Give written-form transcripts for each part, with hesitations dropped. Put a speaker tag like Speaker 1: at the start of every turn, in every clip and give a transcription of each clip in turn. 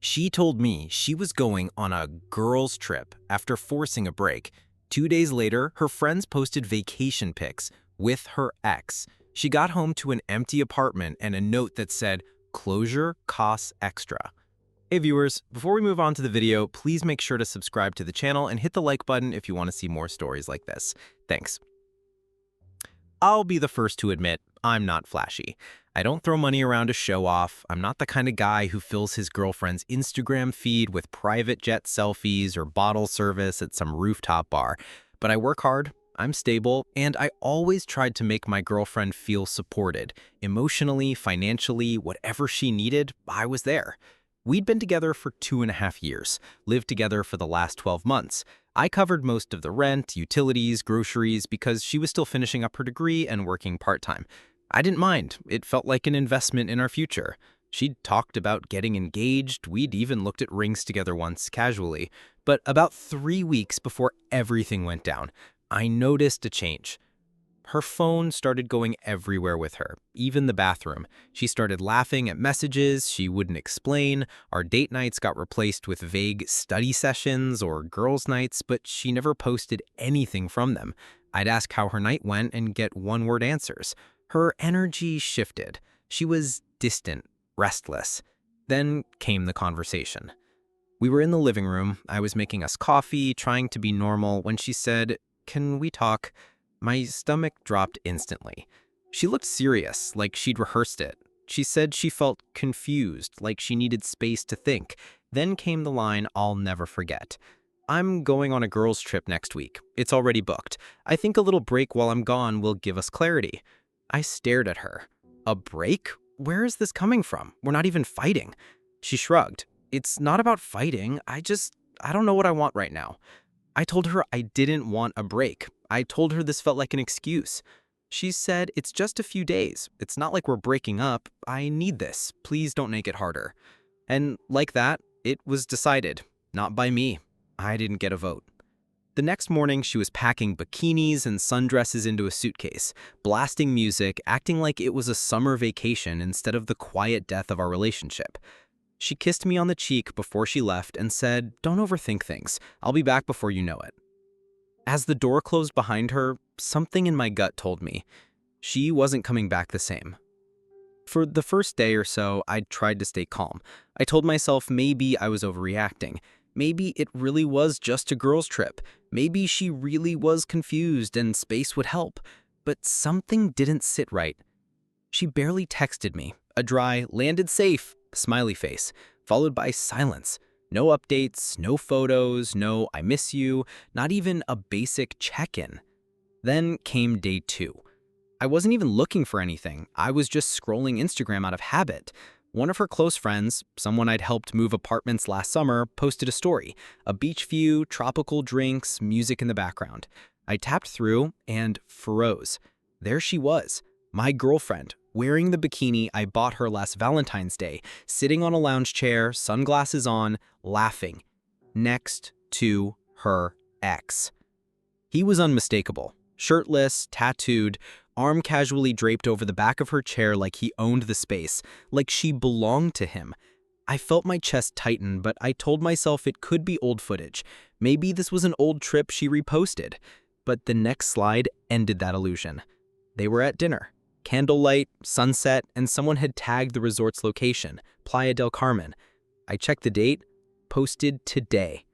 Speaker 1: She told me she was going on a girls' trip after forcing a break. 2 days later, her friends posted vacation pics with her ex. She got home to an empty apartment and a note that said, "Closure costs extra." Hey viewers, before we move on to the video, please make sure to subscribe to the channel and hit the like button if you want to see more stories like this. Thanks. I'll be the first to admit, I'm not flashy. I don't throw money around to show off. I'm not the kind of guy who fills his girlfriend's Instagram feed with private jet selfies or bottle service at some rooftop bar. But I work hard, I'm stable, and I always tried to make my girlfriend feel supported. Emotionally, financially, whatever she needed, I was there. We'd been together for 2.5 years, lived together for the last 12 months. I covered most of the rent, utilities, groceries, because she was still finishing up her degree and working part-time. I didn't mind. It felt like an investment in our future. She'd talked about getting engaged. We'd even looked at rings together once, casually. But about 3 weeks before everything went down, I noticed a change. Her phone started going everywhere with her, even the bathroom. She started laughing at messages she wouldn't explain. Our date nights got replaced with vague study sessions or girls' nights, but she never posted anything from them. I'd ask how her night went and get one-word answers. Her energy shifted. She was distant, restless. Then came the conversation. We were in the living room. I was making us coffee, trying to be normal, when she said, "Can we talk?" My stomach dropped instantly. She looked serious, like she'd rehearsed it. She said she felt confused, like she needed space to think. Then came the line I'll never forget. "I'm going on a girls' trip next week. It's already booked. I think a little break while I'm gone will give us clarity." I stared at her. A break? Where is this coming from? We're not even fighting. She shrugged. "It's not about fighting. I don't know what I want right now." I told her I didn't want a break. I told her this felt like an excuse. She said, "It's just a few days. It's not like we're breaking up. I need this. Please don't make it harder." And like that, it was decided. Not by me. I didn't get a vote. The next morning, she was packing bikinis and sundresses into a suitcase, blasting music, acting like it was a summer vacation instead of the quiet death of our relationship. She kissed me on the cheek before she left and said, "Don't overthink things. I'll be back before you know it." As the door closed behind her, something in my gut told me she wasn't coming back the same. For the first day or so, I tried to stay calm. I told myself maybe I was overreacting. Maybe it really was just a girls' trip. Maybe she really was confused and space would help. But something didn't sit right. She barely texted me. A dry, "landed safe," smiley face, followed by silence. No updates, no photos, no "I miss you," not even a basic check-in. Then came day 2. I wasn't even looking for anything. I was just scrolling Instagram out of habit. One of her close friends, someone I'd helped move apartments last summer, posted a story. A beach view, tropical drinks, music in the background. I tapped through and froze. There she was, my girlfriend, wearing the bikini I bought her last Valentine's Day, sitting on a lounge chair, sunglasses on, laughing, next to her ex. He was unmistakable, shirtless, tattooed, arm casually draped over the back of her chair like he owned the space, like she belonged to him. I felt my chest tighten, but I told myself it could be old footage. Maybe this was an old trip she reposted. But the next slide ended that illusion. They were at dinner. Candlelight, sunset, and someone had tagged the resort's location, Playa del Carmen. I checked the date, posted today.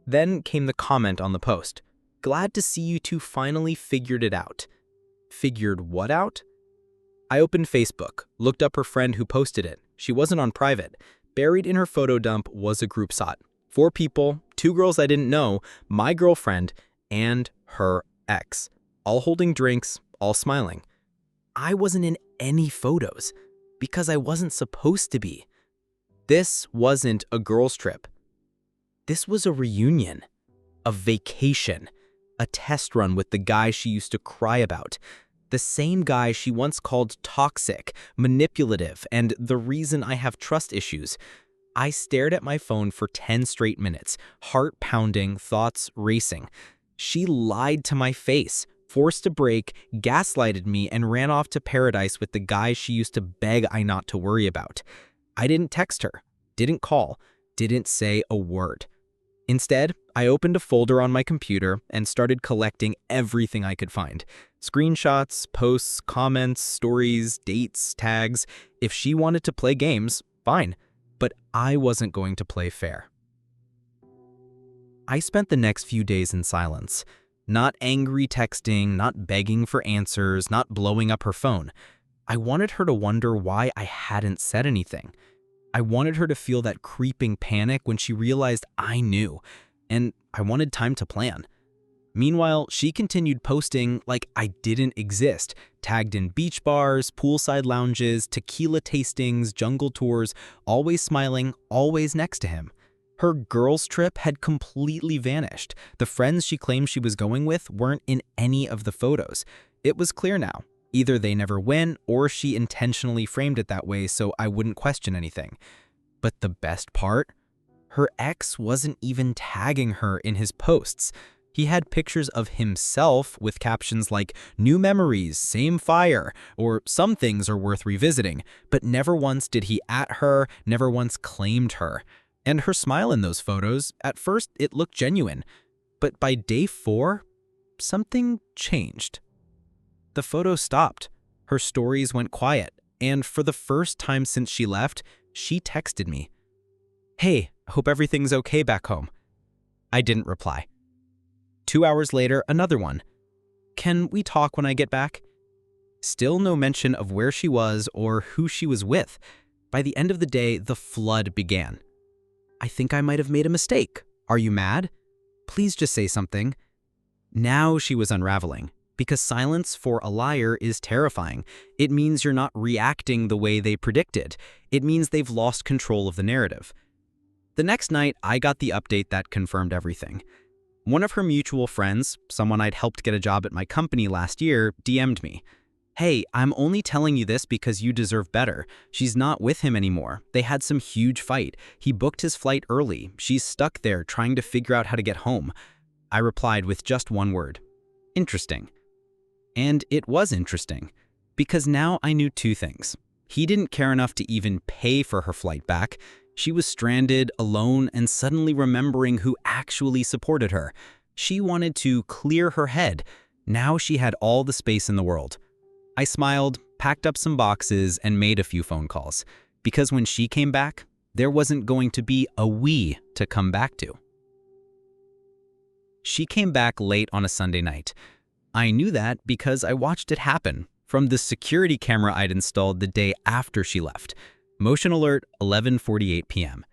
Speaker 1: Then came the comment on the post. "Glad to see you two finally figured it out." Figured what out? I opened Facebook, looked up her friend who posted it. She wasn't on private. Buried in her photo dump was a group shot. 4 people, 2 girls I didn't know, my girlfriend, and her ex. All holding drinks, all smiling. I wasn't in any photos because I wasn't supposed to be. This wasn't a girls' trip. This was a reunion, a vacation, a test run with the guy she used to cry about. The same guy she once called toxic, manipulative, and the reason I have trust issues. I stared at my phone for 10 straight minutes, heart pounding, thoughts racing. She lied to my face, forced a break, gaslighted me, and ran off to paradise with the guy she used to beg I not to worry about. I didn't text her, didn't call, didn't say a word. Instead, I opened a folder on my computer and started collecting everything I could find. Screenshots, posts, comments, stories, dates, tags. If she wanted to play games, fine. But I wasn't going to play fair. I spent the next few days in silence. Not angry texting, not begging for answers, not blowing up her phone. I wanted her to wonder why I hadn't said anything. I wanted her to feel that creeping panic when she realized I knew, and I wanted time to plan. Meanwhile, she continued posting like I didn't exist, tagged in beach bars, poolside lounges, tequila tastings, jungle tours, always smiling, always next to him. Her girls' trip had completely vanished. The friends she claimed she was going with weren't in any of the photos. It was clear now. Either they never went, or she intentionally framed it that way so I wouldn't question anything. But the best part? Her ex wasn't even tagging her in his posts. He had pictures of himself with captions like, "New memories, same fire," or "Some things are worth revisiting," but never once did he at her, never once claimed her. And her smile in those photos, at first it looked genuine. But by day 4, something changed. The photos stopped, her stories went quiet, and for the first time since she left, she texted me. "Hey, hope everything's okay back home." I didn't reply. 2 hours later, another one. "Can we talk when I get back?" Still no mention of where she was or who she was with. By the end of the day, the flood began. "I think I might have made a mistake. Are you mad? Please just say something." Now she was unraveling. Because silence for a liar is terrifying. It means you're not reacting the way they predicted. It means they've lost control of the narrative. The next night, I got the update that confirmed everything. One of her mutual friends, someone I'd helped get a job at my company last year, DM'd me. "Hey, I'm only telling you this because you deserve better. She's not with him anymore. They had some huge fight. He booked his flight early. She's stuck there trying to figure out how to get home." I replied with just one word. "Interesting." And it was interesting, because now I knew 2 things. He didn't care enough to even pay for her flight back. She was stranded, alone, and suddenly remembering who actually supported her. She wanted to clear her head. Now she had all the space in the world. I smiled, packed up some boxes, and made a few phone calls. Because when she came back, there wasn't going to be a we to come back to. She came back late on a Sunday night. I knew that because I watched it happen from the security camera I'd installed the day after she left. Motion alert, 11:48 p.m.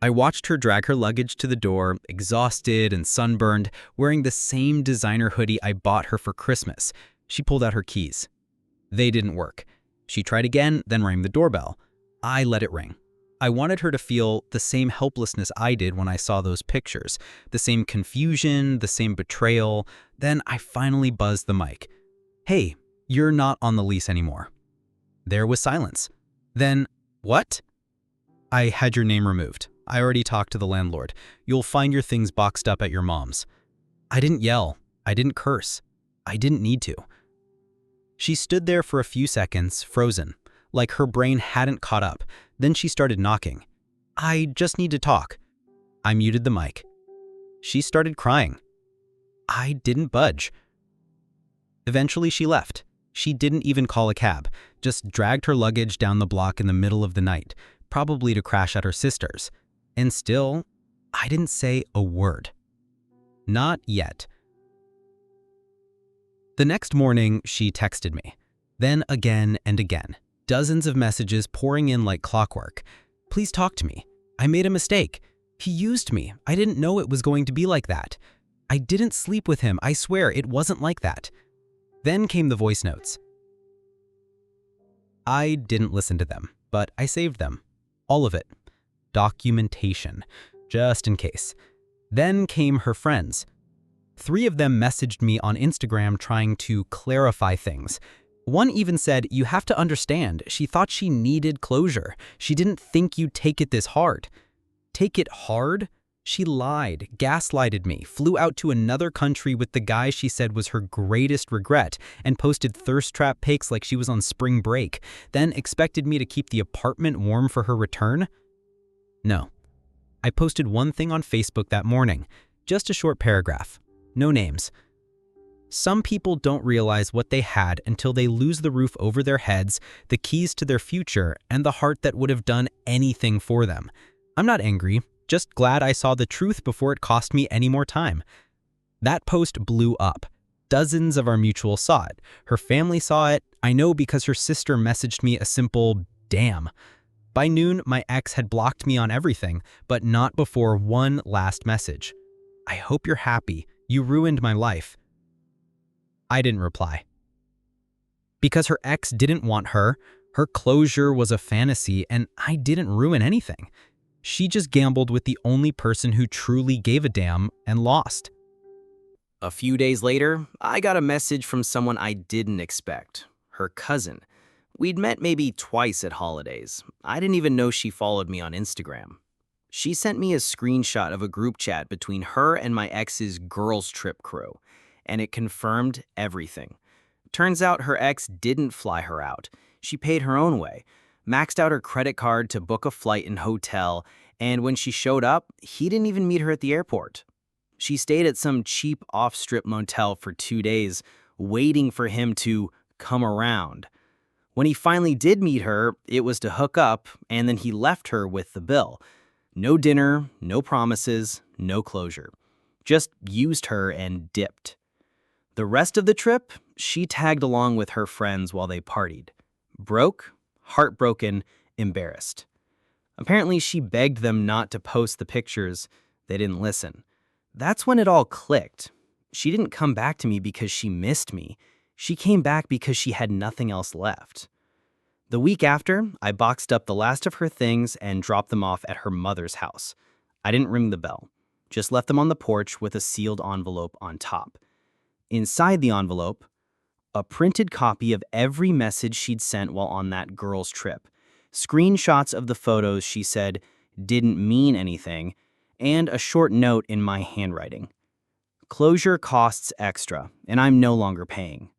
Speaker 1: I watched her drag her luggage to the door, exhausted and sunburned, wearing the same designer hoodie I bought her for Christmas. She pulled out her keys. They didn't work. She tried again, then rang the doorbell. I let it ring. I wanted her to feel the same helplessness I did when I saw those pictures, the same confusion, the same betrayal. Then I finally buzzed the mic. "Hey, you're not on the lease anymore." There was silence. Then, "What?" "I had your name removed. I already talked to the landlord. You'll find your things boxed up at your mom's." I didn't yell. I didn't curse. I didn't need to. She stood there for a few seconds, frozen, like her brain hadn't caught up. Then she started knocking. "I just need to talk." I muted the mic. She started crying. I didn't budge. Eventually she left. She didn't even call a cab, just dragged her luggage down the block in the middle of the night, probably to crash at her sister's. And still, I didn't say a word. Not yet. The next morning, she texted me. Then again and again. Dozens of messages pouring in like clockwork. "Please talk to me. I made a mistake. He used me. I didn't know it was going to be like that. I didn't sleep with him. I swear it wasn't like that." Then came the voice notes. I didn't listen to them, but I saved them. All of it. Documentation. Just in case. Then came her friends. 3 of them messaged me on Instagram trying to clarify things. One even said, "You have to understand, she thought she needed closure. She didn't think you'd take it this hard." Take it hard? She lied, gaslighted me, flew out to another country with the guy she said was her greatest regret, and posted thirst trap pics like she was on spring break, then expected me to keep the apartment warm for her return? No. I posted one thing on Facebook that morning, just a short paragraph. No names. Some people don't realize what they had until they lose the roof over their heads, the keys to their future, and the heart that would have done anything for them. I'm not angry, just glad I saw the truth before it cost me any more time. That post blew up. Dozens of our mutuals saw it. Her family saw it. I know because her sister messaged me a simple, "damn." By noon, my ex had blocked me on everything, but not before one last message. "I hope you're happy. You ruined my life." I didn't reply. Because her ex didn't want her, her closure was a fantasy, and I didn't ruin anything. She just gambled with the only person who truly gave a damn and lost. A few days later, I got a message from someone I didn't expect, her cousin. We'd met maybe twice at holidays. I didn't even know she followed me on Instagram. She sent me a screenshot of a group chat between her and my ex's girls' trip crew, and it confirmed everything. Turns out her ex didn't fly her out. She paid her own way, maxed out her credit card to book a flight and hotel, and when she showed up, he didn't even meet her at the airport. She stayed at some cheap off-strip motel for 2 days, waiting for him to come around. When he finally did meet her, it was to hook up, and then he left her with the bill. No dinner, no promises, no closure. Just used her and dipped. The rest of the trip, she tagged along with her friends while they partied. Broke, heartbroken, embarrassed. Apparently, she begged them not to post the pictures. They didn't listen. That's when it all clicked. She didn't come back to me because she missed me. She came back because she had nothing else left. The week after, I boxed up the last of her things and dropped them off at her mother's house. I didn't ring the bell, just left them on the porch with a sealed envelope on top. Inside the envelope, a printed copy of every message she'd sent while on that girls' trip, screenshots of the photos she said didn't mean anything, and a short note in my handwriting. Closure costs extra, and I'm no longer paying.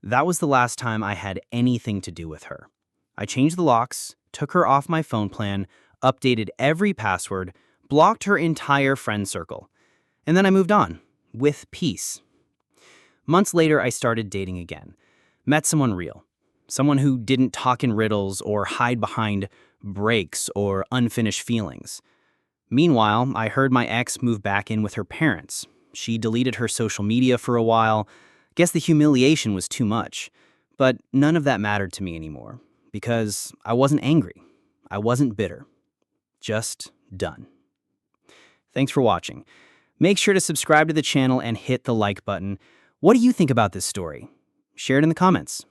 Speaker 1: That was the last time I had anything to do with her. I changed the locks, took her off my phone plan, updated every password, blocked her entire friend circle, and then I moved on, with peace. Months later, I started dating again. Met someone real. Someone who didn't talk in riddles or hide behind breaks or unfinished feelings. Meanwhile, I heard my ex move back in with her parents. She deleted her social media for a while. Guess the humiliation was too much. But none of that mattered to me anymore, because I wasn't angry. I wasn't bitter. Just done. Thanks for watching. Make sure to subscribe to the channel and hit the like button. What do you think about this story? Share it in the comments.